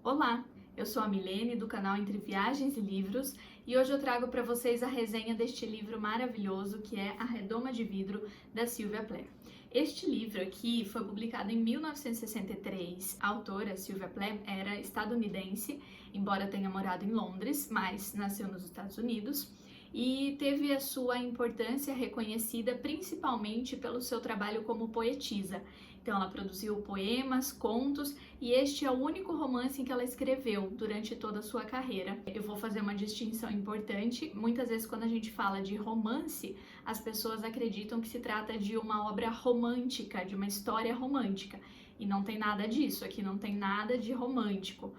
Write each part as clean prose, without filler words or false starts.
Olá, eu sou a Milene do canal Entre Viagens e Livros e hoje eu trago para vocês a resenha deste livro maravilhoso que é A Redoma de Vidro, da Sylvia Plath. Este livro aqui foi publicado em 1963. A autora, Sylvia Plath, era estadunidense, embora tenha morado em Londres, mas nasceu nos Estados Unidos e teve a sua importância reconhecida principalmente pelo seu trabalho como poetisa. Então ela produziu poemas, contos e este é o único romance em que ela escreveu durante toda a sua carreira. Eu vou fazer uma distinção importante. Muitas vezes quando a gente fala de romance, as pessoas acreditam que se trata de uma obra romântica, de uma história romântica. E não tem nada disso, aqui não tem nada de romântico.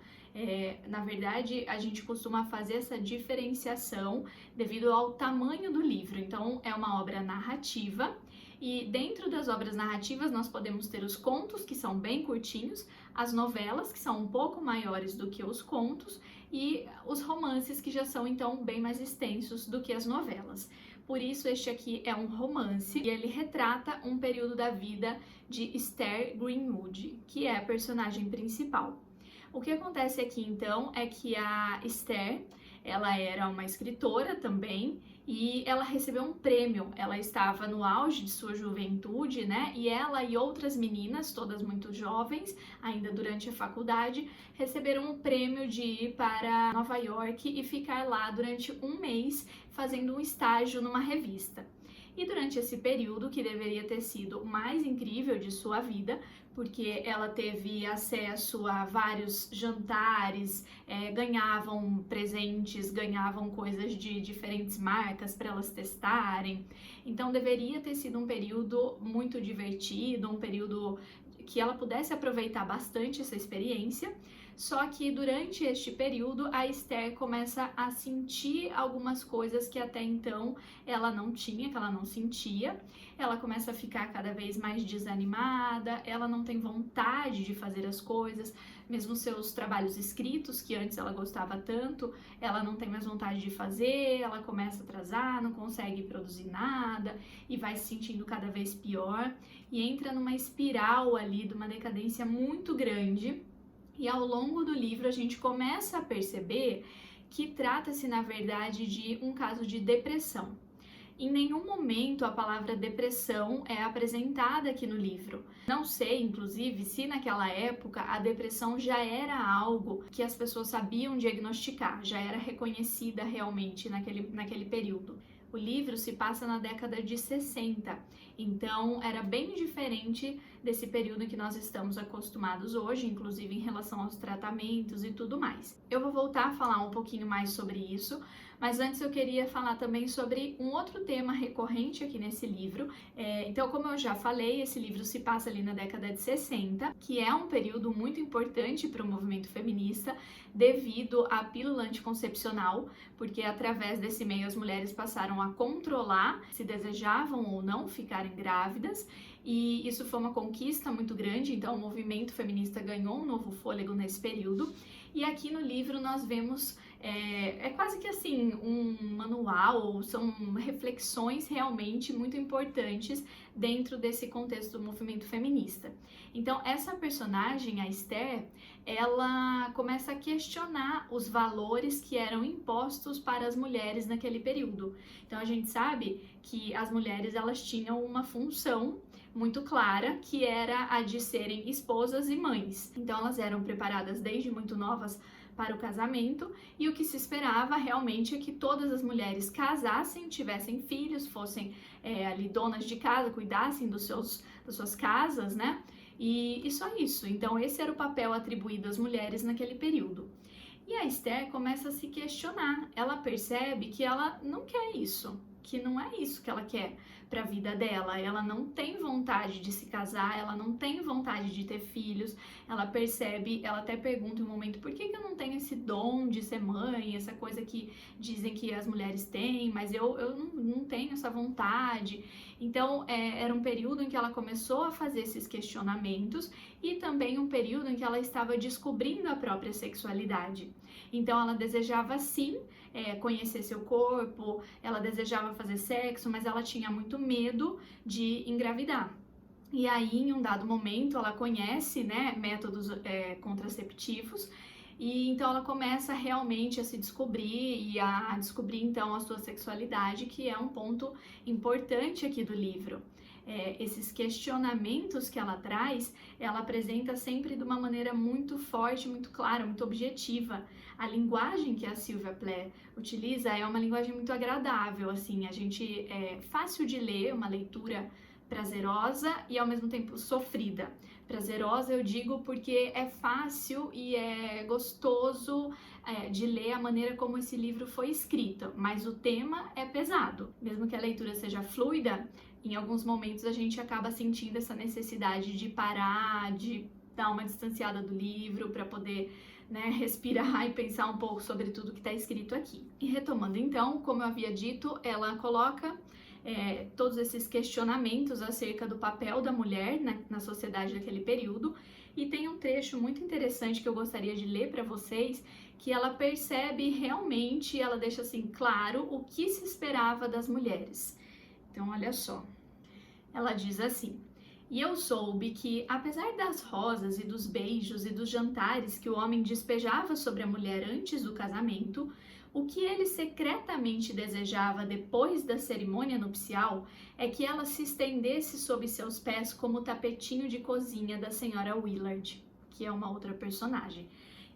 Na verdade, a gente costuma fazer essa diferenciação devido ao tamanho do livro. Então, é uma obra narrativa e dentro das obras narrativas nós podemos ter os contos, que são bem curtinhos, as novelas, que são um pouco maiores do que os contos, e os romances, que já são então bem mais extensos do que as novelas. Por isso, este aqui é um romance e ele retrata um período da vida de Esther Greenwood, que é a personagem principal. O que acontece aqui então é que a Esther, ela era uma escritora também e ela recebeu um prêmio. Ela estava no auge de sua juventude, né? E ela e outras meninas, todas muito jovens, ainda durante a faculdade, receberam um prêmio de ir para Nova York e ficar lá durante um mês fazendo um estágio numa revista. E durante esse período, que deveria ter sido o mais incrível de sua vida, porque ela teve acesso a vários jantares, ganhavam presentes, ganhavam coisas de diferentes marcas para elas testarem. Então deveria ter sido um período muito divertido, um período que ela pudesse aproveitar bastante essa experiência. Só que durante este período a Esther começa a sentir algumas coisas que até então ela não tinha, que ela não sentia. Ela começa a ficar cada vez mais desanimada, ela não tem vontade de fazer as coisas, mesmo seus trabalhos escritos, que antes ela gostava tanto, ela não tem mais vontade de fazer, ela começa a atrasar, não consegue produzir nada e vai se sentindo cada vez pior e entra numa espiral ali de uma decadência muito grande. E ao longo do livro a gente começa a perceber que trata-se, na verdade, de um caso de depressão. Em nenhum momento a palavra depressão é apresentada aqui no livro. Não sei, inclusive, se naquela época a depressão já era algo que as pessoas sabiam diagnosticar, já era reconhecida realmente naquele período. O livro se passa na década de 60, então era bem diferente desse período em que nós estamos acostumados hoje, inclusive em relação aos tratamentos e tudo mais. Eu vou voltar a falar um pouquinho mais sobre isso, mas antes eu queria falar também sobre um outro tema recorrente aqui nesse livro. Então, como eu já falei, esse livro se passa ali na década de 60, que é um período muito importante para o movimento feminista devido à pílula anticoncepcional, porque através desse meio as mulheres passaram a controlar se desejavam ou não ficarem grávidas, e isso foi uma conquista muito grande. Então o movimento feminista ganhou um novo fôlego nesse período, e aqui no livro nós vemos quase que assim um manual, são reflexões realmente muito importantes dentro desse contexto do movimento feminista. Então essa personagem, a Esther, ela começa a questionar os valores que eram impostos para as mulheres naquele período. Então a gente sabe que as mulheres elas tinham uma função muito clara, que era a de serem esposas e mães. Então elas eram preparadas desde muito novas para o casamento, e o que se esperava realmente é que todas as mulheres casassem, tivessem filhos, fossem ali donas de casa, cuidassem das suas casas, né? E só isso. Então esse era o papel atribuído às mulheres naquele período. E a Esther começa a se questionar, ela percebe que ela não quer isso, que não é isso que ela quer para a vida dela. Ela não tem vontade de se casar, ela não tem vontade de ter filhos. Ela percebe, ela até pergunta em um momento: por que eu não tenho esse dom de ser mãe, essa coisa que dizem que as mulheres têm, mas eu não tenho essa vontade. Então era um período em que ela começou a fazer esses questionamentos, e também um período em que ela estava descobrindo a própria sexualidade. Então ela desejava sim conhecer seu corpo, ela desejava fazer sexo, mas ela tinha muito medo de engravidar. E aí, em um dado momento, ela conhece, né, métodos contraceptivos, E então ela começa realmente a se descobrir e a descobrir então a sua sexualidade, que é um ponto importante aqui do livro. Esses questionamentos que ela traz, ela apresenta sempre de uma maneira muito forte, muito clara, muito objetiva. A linguagem que a Sylvia Plath utiliza é uma linguagem muito agradável, assim, é fácil de ler, uma leitura prazerosa e ao mesmo tempo sofrida. Prazerosa eu digo porque é fácil e é gostoso de ler a maneira como esse livro foi escrito, mas o tema é pesado. Mesmo que a leitura seja fluida, em alguns momentos a gente acaba sentindo essa necessidade de parar, de dar uma distanciada do livro para poder respirar e pensar um pouco sobre tudo que está escrito aqui. E retomando então, como eu havia dito, ela coloca todos esses questionamentos acerca do papel da mulher na sociedade daquele período, e tem um trecho muito interessante que eu gostaria de ler para vocês, que ela percebe realmente, ela deixa assim claro o que se esperava das mulheres. Então, olha só, ela diz assim: "E eu soube que, apesar das rosas e dos beijos e dos jantares que o homem despejava sobre a mulher antes do casamento, o que ele secretamente desejava depois da cerimônia nupcial é que ela se estendesse sob seus pés como o tapetinho de cozinha da senhora Willard", que é uma outra personagem.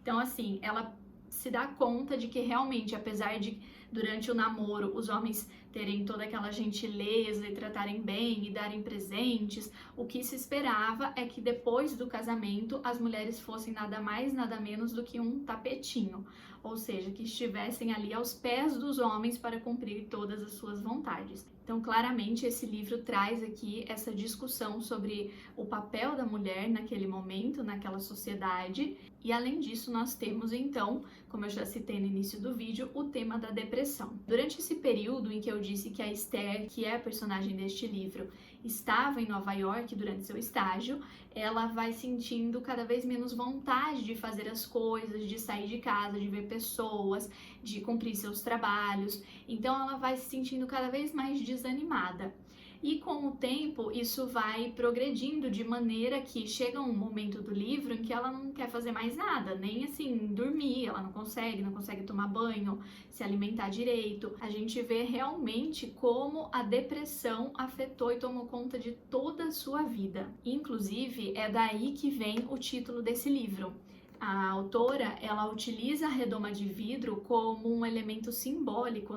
Então, assim, ela se dá conta de que realmente, apesar de durante o namoro os homens terem toda aquela gentileza e tratarem bem e darem presentes, o que se esperava é que depois do casamento as mulheres fossem nada mais, nada menos do que um tapetinho, ou seja, que estivessem ali aos pés dos homens para cumprir todas as suas vontades. Então, claramente, esse livro traz aqui essa discussão sobre o papel da mulher naquele momento, naquela sociedade. E, além disso, nós temos, então, como eu já citei no início do vídeo, o tema da depressão. Durante esse período em que eu disse que a Esther, que é a personagem deste livro, estava em Nova York durante seu estágio, ela vai sentindo cada vez menos vontade de fazer as coisas, de sair de casa, de ver pessoas, de cumprir seus trabalhos. Então ela vai se sentindo cada vez mais desanimada. E com o tempo isso vai progredindo de maneira que chega um momento do livro em que ela não quer fazer mais nada, nem assim dormir, ela não consegue tomar banho, se alimentar direito. A gente vê realmente como a depressão afetou e tomou conta de toda a sua vida. Inclusive, é daí que vem o título desse livro. A autora, ela utiliza a redoma de vidro como um elemento simbólico,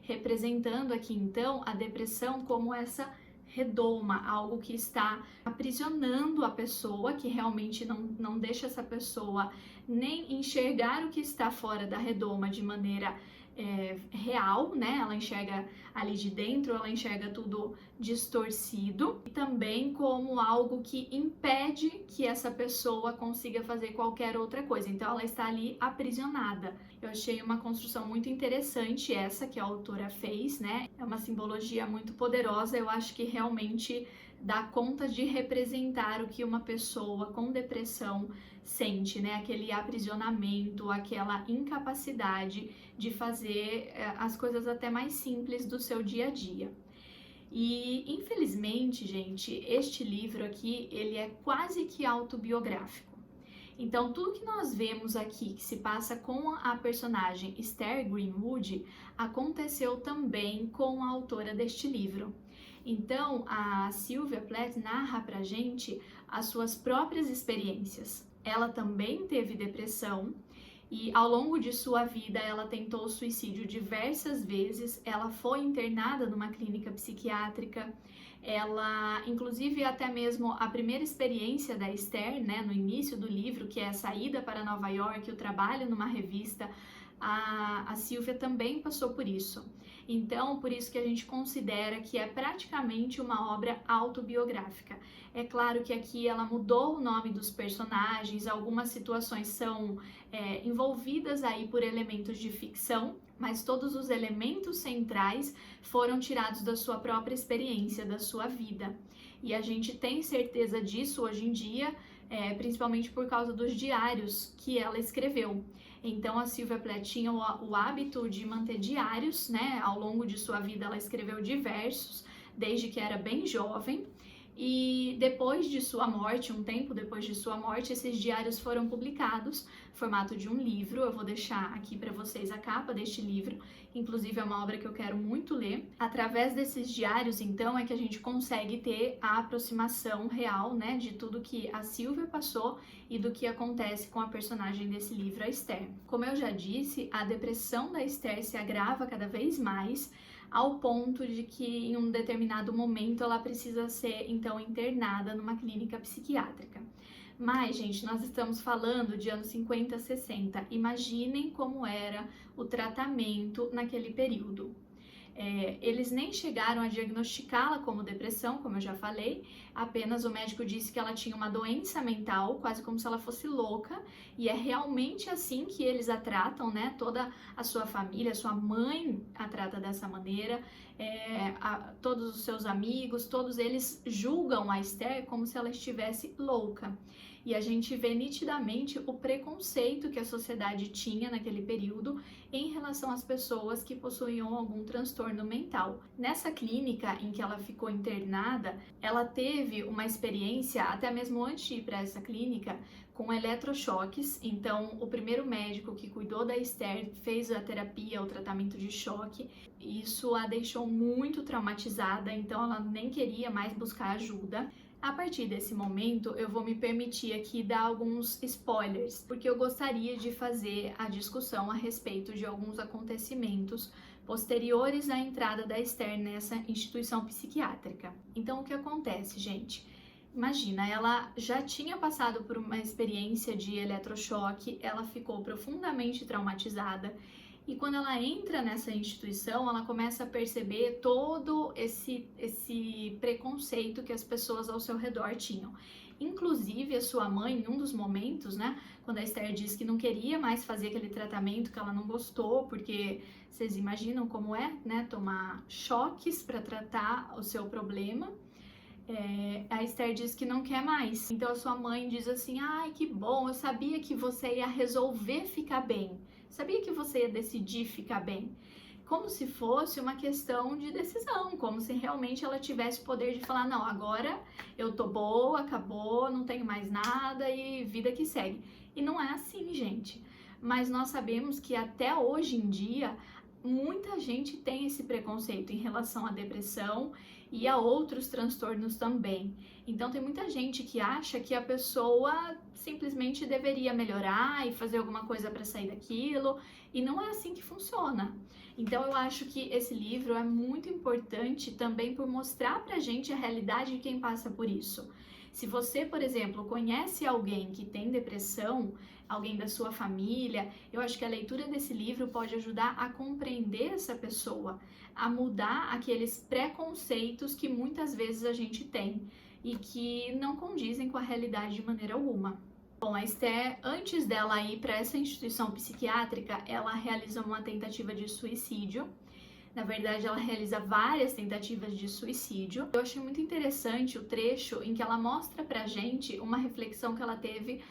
representando aqui então a depressão como essa redoma, algo que está aprisionando a pessoa, que realmente não deixa essa pessoa nem enxergar o que está fora da redoma de maneira real, Ela enxerga ali de dentro, ela enxerga tudo distorcido, e também como algo que impede que essa pessoa consiga fazer qualquer outra coisa. Então ela está ali aprisionada. Eu achei uma construção muito interessante essa que a autora fez, É uma simbologia muito poderosa. Eu acho que realmente dá conta de representar o que uma pessoa com depressão sente, Aquele aprisionamento, aquela incapacidade de fazer as coisas até mais simples do seu dia a dia. E, infelizmente, gente, este livro aqui, ele é quase que autobiográfico. Então, tudo que nós vemos aqui que se passa com a personagem Esther Greenwood aconteceu também com a autora deste livro. Então, a Sylvia Plath narra pra gente as suas próprias experiências. Ela também teve depressão e ao longo de sua vida ela tentou suicídio diversas vezes. Ela foi internada numa clínica psiquiátrica. Ela, inclusive, até mesmo a primeira experiência da Esther, no início do livro, que é a saída para Nova York, o trabalho numa revista, a Sylvia também passou por isso. Então, por isso que a gente considera que é praticamente uma obra autobiográfica. É claro que aqui ela mudou o nome dos personagens, algumas situações são envolvidas aí por elementos de ficção, mas todos os elementos centrais foram tirados da sua própria experiência, da sua vida. E a gente tem certeza disso hoje em dia, principalmente por causa dos diários que ela escreveu. Então a Sylvia Plath tinha o hábito de manter diários, Ao longo de sua vida ela escreveu diversos, desde que era bem jovem. E depois de sua morte, um tempo depois de sua morte, esses diários foram publicados, formato de um livro. Eu vou deixar aqui para vocês a capa deste livro, inclusive é uma obra que eu quero muito ler. Através desses diários, então, é que a gente consegue ter a aproximação real, né, de tudo que a Silvia passou e do que acontece com a personagem desse livro, a Esther. Como eu já disse, a depressão da Esther se agrava cada vez mais, ao ponto de que em um determinado momento ela precisa ser então internada numa clínica psiquiátrica. Mas, gente, nós estamos falando de anos 50, 60. Imaginem como era o tratamento naquele período. Eles nem chegaram a diagnosticá-la como depressão, como eu já falei, apenas o médico disse que ela tinha uma doença mental, quase como se ela fosse louca, e é realmente assim que eles a tratam, né? Toda a sua família, a sua mãe a trata dessa maneira, todos os seus amigos, todos eles julgam a Esther como se ela estivesse louca. E a gente vê nitidamente o preconceito que a sociedade tinha naquele período em relação às pessoas que possuíam algum transtorno mental. Nessa clínica em que ela ficou internada, ela teve uma experiência, até mesmo antes de ir para essa clínica, com eletrochoques. Então, o primeiro médico que cuidou da Esther fez a terapia, o tratamento de choque. Isso a deixou muito traumatizada, então ela nem queria mais buscar ajuda. A partir desse momento, eu vou me permitir aqui dar alguns spoilers, porque eu gostaria de fazer a discussão a respeito de alguns acontecimentos posteriores à entrada da Esther nessa instituição psiquiátrica. Então, o que acontece, gente? Imagina, ela já tinha passado por uma experiência de eletrochoque, ela ficou profundamente traumatizada. E quando ela entra nessa instituição, ela começa a perceber todo esse preconceito que as pessoas ao seu redor tinham. Inclusive, a sua mãe, em um dos momentos, né, quando a Esther disse que não queria mais fazer aquele tratamento, que ela não gostou, porque vocês imaginam como é, né, tomar choques para tratar o seu problema. A Esther diz que não quer mais. Então a sua mãe diz assim: ai, que bom, eu sabia que você ia resolver ficar bem. Sabia que você ia decidir ficar bem. Como se fosse uma questão de decisão, como se realmente ela tivesse poder de falar: não, agora eu tô boa, acabou, não tenho mais nada e vida que segue. E não é assim, gente. Mas nós sabemos que até hoje em dia, muita gente tem esse preconceito em relação à depressão e a outros transtornos também. Então tem muita gente que acha que a pessoa simplesmente deveria melhorar e fazer alguma coisa para sair daquilo, e não é assim que funciona. Então eu acho que esse livro é muito importante também por mostrar pra gente a realidade de quem passa por isso. Se você, por exemplo, conhece alguém que tem depressão, alguém da sua família, eu acho que a leitura desse livro pode ajudar a compreender essa pessoa, a mudar aqueles preconceitos que muitas vezes a gente tem e que não condizem com a realidade de maneira alguma. Bom, a Esther, antes dela ir para essa instituição psiquiátrica, ela realiza uma tentativa de suicídio. Na verdade, ela realiza várias tentativas de suicídio. Eu achei muito interessante o trecho em que ela mostra pra gente uma reflexão que ela teve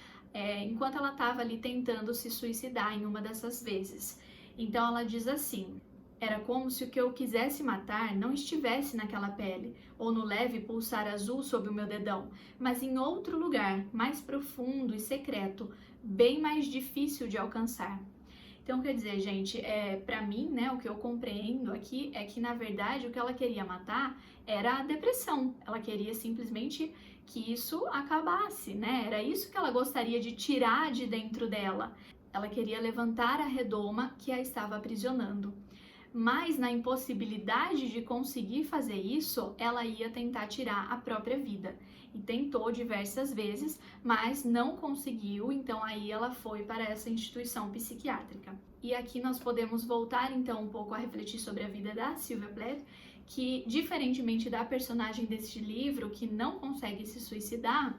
enquanto ela estava ali tentando se suicidar em uma dessas vezes. Então ela diz assim: era como se o que eu quisesse matar não estivesse naquela pele, ou no leve pulsar azul sob o meu dedão, mas em outro lugar, mais profundo e secreto, bem mais difícil de alcançar. Então, quer dizer, gente, pra mim, né, o que eu compreendo aqui é que, na verdade, o que ela queria matar era a depressão. Ela queria simplesmente que isso acabasse, né? Era isso que ela gostaria de tirar de dentro dela. Ela queria levantar a redoma que a estava aprisionando. Mas, na impossibilidade de conseguir fazer isso, ela ia tentar tirar a própria vida. E tentou diversas vezes, mas não conseguiu, então aí ela foi para essa instituição psiquiátrica. E aqui nós podemos voltar então um pouco a refletir sobre a vida da Sylvia Plath, que, diferentemente da personagem deste livro, que não consegue se suicidar,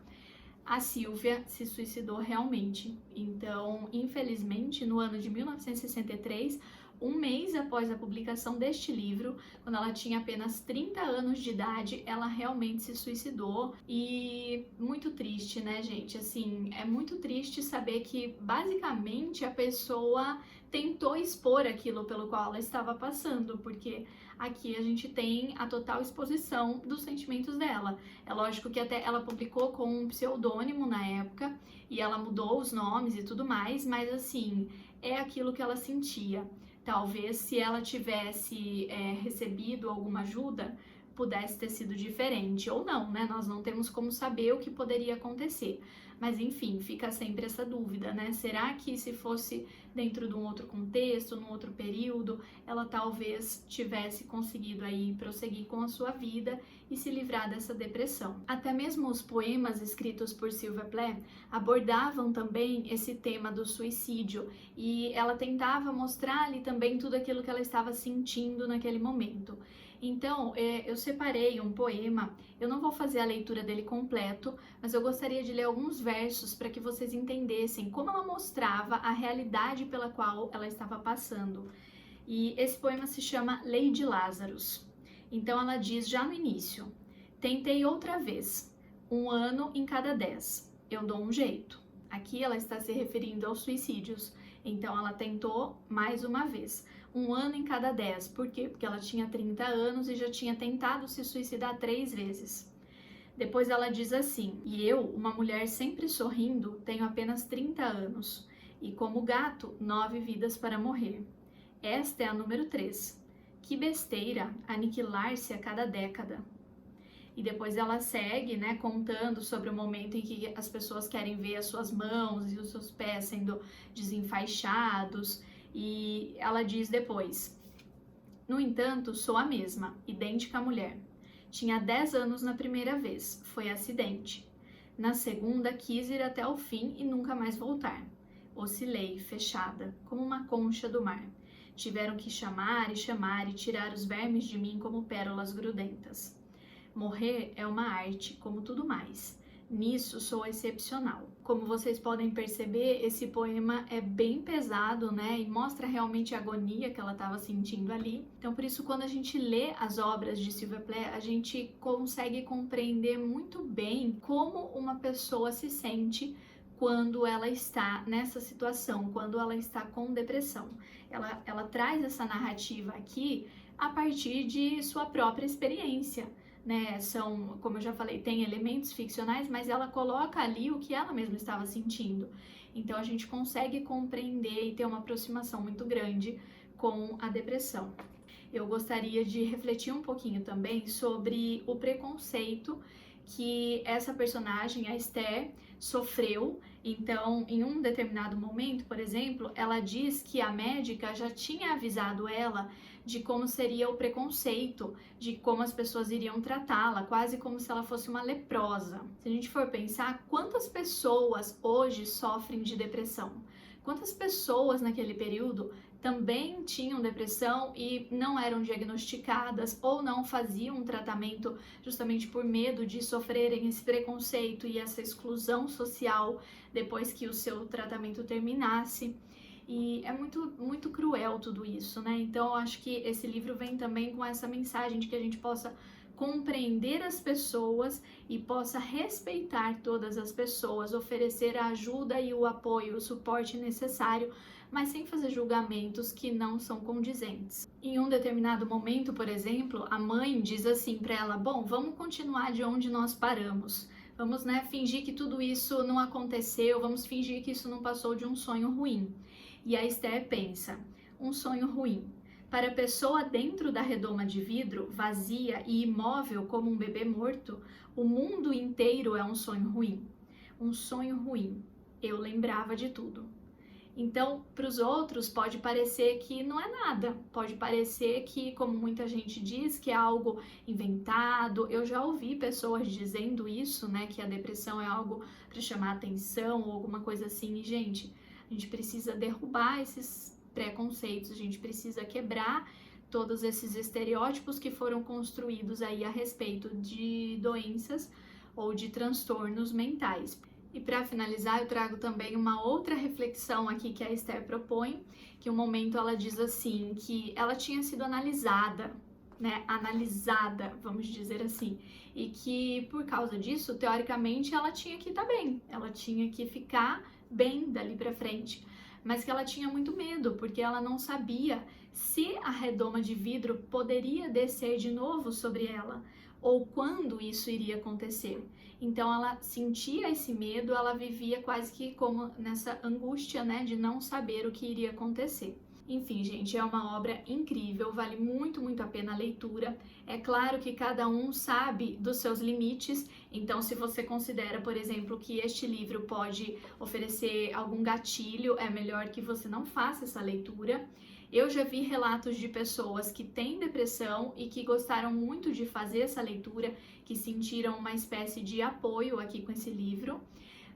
a Sylvia se suicidou realmente. Então, infelizmente, no ano de 1963, um mês após a publicação deste livro, quando ela tinha apenas 30 anos de idade, ela realmente se suicidou. E muito triste, né, gente? Assim, é muito triste saber que basicamente a pessoa tentou expor aquilo pelo qual ela estava passando, porque aqui a gente tem a total exposição dos sentimentos dela. É lógico que até ela publicou com um pseudônimo na época e ela mudou os nomes e tudo mais, mas assim, é aquilo que ela sentia. Talvez se ela tivesse recebido alguma ajuda, pudesse ter sido diferente, ou não, né? Nós não temos como saber o que poderia acontecer. Mas enfim, fica sempre essa dúvida, né? Será que se fosse dentro de um outro contexto, num outro período, ela talvez tivesse conseguido aí prosseguir com a sua vida e se livrar dessa depressão? Até mesmo os poemas escritos por Sylvia Plath abordavam também esse tema do suicídio e ela tentava mostrar ali também tudo aquilo que ela estava sentindo naquele momento. Então, eu separei um poema, eu não vou fazer a leitura dele completo, mas eu gostaria de ler alguns versos para que vocês entendessem como ela mostrava a realidade pela qual ela estava passando. E esse poema se chama Lei de Lázaros. Então ela diz já no início: tentei outra vez, 1 ano em cada 10, eu dou um jeito. Aqui ela está se referindo aos suicídios, então ela tentou mais uma vez. 1 ano em cada 10, por quê? Porque ela tinha 30 anos e já tinha tentado se suicidar 3 vezes. Depois ela diz assim: e eu, uma mulher sempre sorrindo, tenho apenas 30 anos, e como gato, 9 vidas para morrer. Esta é a número 3. Que besteira, aniquilar-se a cada década. E depois ela segue, né, contando sobre o momento em que as pessoas querem ver as suas mãos e os seus pés sendo desenfaixados. E ela diz depois: no entanto, sou a mesma, idêntica à mulher. Tinha 10 anos na primeira vez, foi acidente. Na segunda, quis ir até o fim e nunca mais voltar. Oscilei, fechada, como uma concha do mar. Tiveram que chamar e tirar os vermes de mim como pérolas grudentas. Morrer é uma arte, como tudo mais. Nisso sou excepcional. Como vocês podem perceber, esse poema é bem pesado, né? E mostra realmente a agonia que ela estava sentindo ali. Então, por isso, quando a gente lê as obras de Sylvia Plath, a gente consegue compreender muito bem como uma pessoa se sente quando ela está nessa situação, quando ela está com depressão. Ela traz essa narrativa aqui a partir de sua própria experiência. Né, são, como eu já falei, tem elementos ficcionais, mas ela coloca ali o que ela mesma estava sentindo. Então a gente consegue compreender e ter uma aproximação muito grande com a depressão. Eu gostaria de refletir um pouquinho também sobre o preconceito que essa personagem, a Esther, sofreu. Então, em um determinado momento, por exemplo, ela diz que a médica já tinha avisado ela de como seria o preconceito, de como as pessoas iriam tratá-la, quase como se ela fosse uma leprosa. Se a gente for pensar, quantas pessoas hoje sofrem de depressão? Quantas pessoas naquele período também tinham depressão e não eram diagnosticadas ou não faziam um tratamento justamente por medo de sofrerem esse preconceito e essa exclusão social depois que o seu tratamento terminasse. E é muito cruel tudo isso, né? Então eu acho que esse livro vem também com essa mensagem de que a gente possa compreender as pessoas e possa respeitar todas as pessoas, oferecer a ajuda e o apoio, o suporte necessário, mas sem fazer julgamentos que não são condizentes. Em um determinado momento, por exemplo, a mãe diz assim para ela: bom, vamos continuar de onde nós paramos. Vamos, né, fingir que tudo isso não aconteceu, vamos fingir que isso não passou de um sonho ruim. E a Esther pensa: um sonho ruim. Para a pessoa dentro da redoma de vidro, vazia e imóvel como um bebê morto, o mundo inteiro é um sonho ruim. Um sonho ruim. Eu lembrava de tudo. Então, para os outros pode parecer que não é nada, pode parecer que, como muita gente diz, que é algo inventado. Eu já ouvi pessoas dizendo isso, né, que a depressão é algo para chamar atenção ou alguma coisa assim. E, gente, a gente precisa derrubar esses preconceitos, a gente precisa quebrar todos esses estereótipos que foram construídos aí a respeito de doenças ou de transtornos mentais. E para finalizar, eu trago também uma outra reflexão aqui que a Esther propõe, que um momento ela diz assim, que ela tinha sido analisada, né, analisada, vamos dizer assim, e que por causa disso, teoricamente, ela tinha que estar bem, ela tinha que ficar bem dali para frente, mas que ela tinha muito medo, porque ela não sabia se a redoma de vidro poderia descer de novo sobre ela, ou quando isso iria acontecer. Então ela sentia esse medo, ela vivia quase que como nessa angústia, né, de não saber o que iria acontecer. Enfim, gente, é uma obra incrível, vale muito, muito a pena a leitura. É claro que cada um sabe dos seus limites, então se você considera, por exemplo, que este livro pode oferecer algum gatilho, é melhor que você não faça essa leitura. Eu já vi relatos de pessoas que têm depressão e que gostaram muito de fazer essa leitura, que sentiram uma espécie de apoio aqui com esse livro.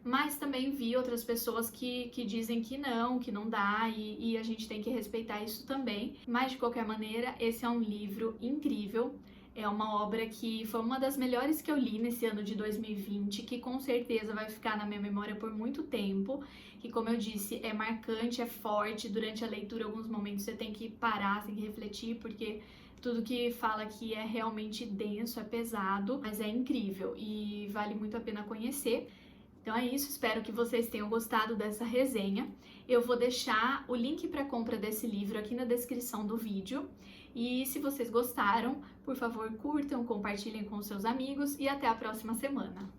Mas também vi outras pessoas que dizem que não dá e a gente tem que respeitar isso também. Mas de qualquer maneira, esse é um livro incrível. É uma obra que foi uma das melhores que eu li nesse ano de 2020, que com certeza vai ficar na minha memória por muito tempo, que como eu disse, é marcante, é forte, durante a leitura alguns momentos você tem que parar, tem que refletir, porque tudo que fala aqui é realmente denso, é pesado, mas é incrível e vale muito a pena conhecer. Então é isso, espero que vocês tenham gostado dessa resenha. Eu vou deixar o link para compra desse livro aqui na descrição do vídeo. E se vocês gostaram, por favor, curtam, compartilhem com seus amigos e até a próxima semana.